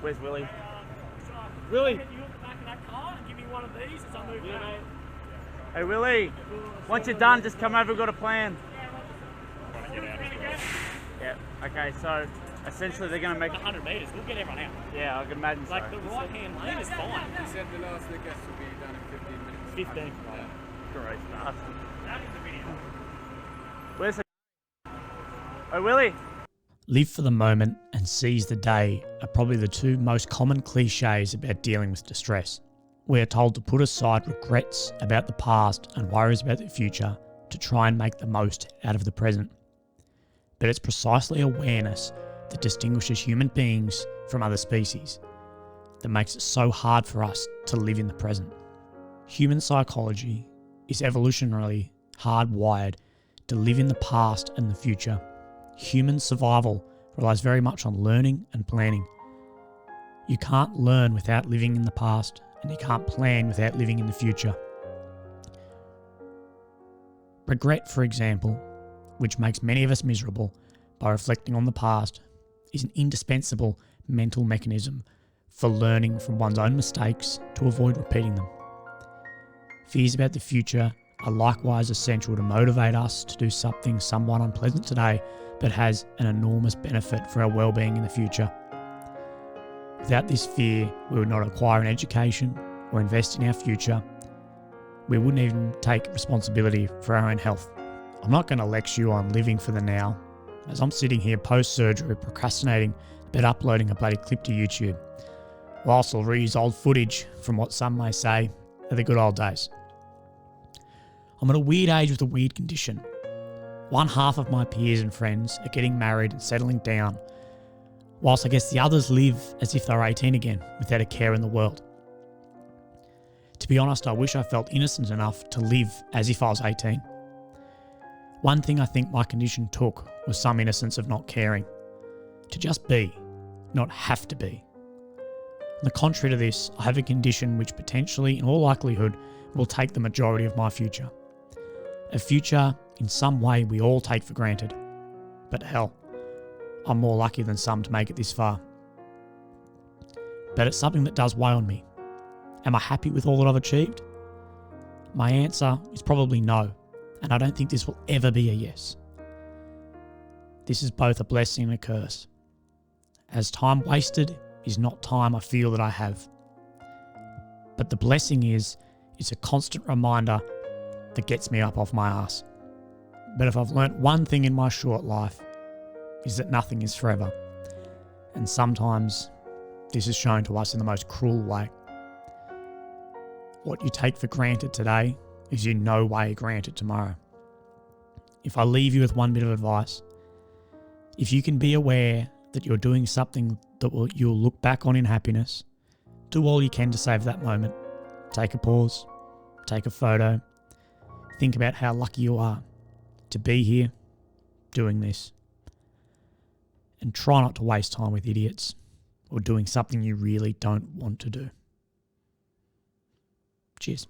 Where's Willy? Willy! Can you look at the back of that car and give me one of these as I move back? Hey Willy, once you're done, just come over, we've got a plan. Yeah, okay, so essentially they're going to make 100 metres, we'll get everyone out. Yeah, I can imagine Like the right hand lane is fine. He said the last leg guess will be done in 15 minutes. 15. Yeah. Great bastard. That is the video. Where's the... Oh Willy! Live for the moment and seize the day are probably the two most common cliches about dealing with distress. We are told to put aside regrets about the past and worries about the future to try and make the most out of the present. But it's precisely awareness that distinguishes human beings from other species that makes it so hard for us to live in the present. Human psychology is evolutionarily hardwired to live in the past and the future. Human survival relies very much on learning and planning. You can't learn without living in the past, and you can't plan without living in the future. Regret, for example, which makes many of us miserable by reflecting on the past, is an indispensable mental mechanism for learning from one's own mistakes to avoid repeating them. Fears about the future are likewise essential to motivate us to do something somewhat unpleasant today but has an enormous benefit for our well-being in the future. Without this fear, we would not acquire an education or invest in our future. We wouldn't even take responsibility for our own health. I'm not going to lecture you on living for the now, as I'm sitting here post-surgery procrastinating about uploading a bloody clip to YouTube, whilst I'll reuse old footage from what some may say are the good old days. I'm at a weird age with a weird condition. One half of my peers and friends are getting married and settling down, whilst I guess the others live as if they're 18 again, without a care in the world. To be honest, I wish I felt innocent enough to live as if I was 18. One thing I think my condition took was some innocence of not caring. To just be, not have to be. On the contrary to this, I have a condition which potentially, in all likelihood, will take the majority of my future. A future, in some way, we all take for granted. But hell, I'm more lucky than some to make it this far. But it's something that does weigh on me. Am I happy with all that I've achieved? My answer is probably no, and I don't think this will ever be a yes. This is both a blessing and a curse, as time wasted is not time I feel that I have. But the blessing is it's a constant reminder that gets me up off my ass. But if I've learnt one thing in my short life, is that nothing is forever. And sometimes this is shown to us in the most cruel way. What you take for granted today is in no way granted tomorrow. If I leave you with one bit of advice, if you can be aware that you're doing something that you'll look back on in happiness, do all you can to save that moment. Take a pause, take a photo, think about how lucky you are to be here doing this. And try not to waste time with idiots or doing something you really don't want to do. Cheers.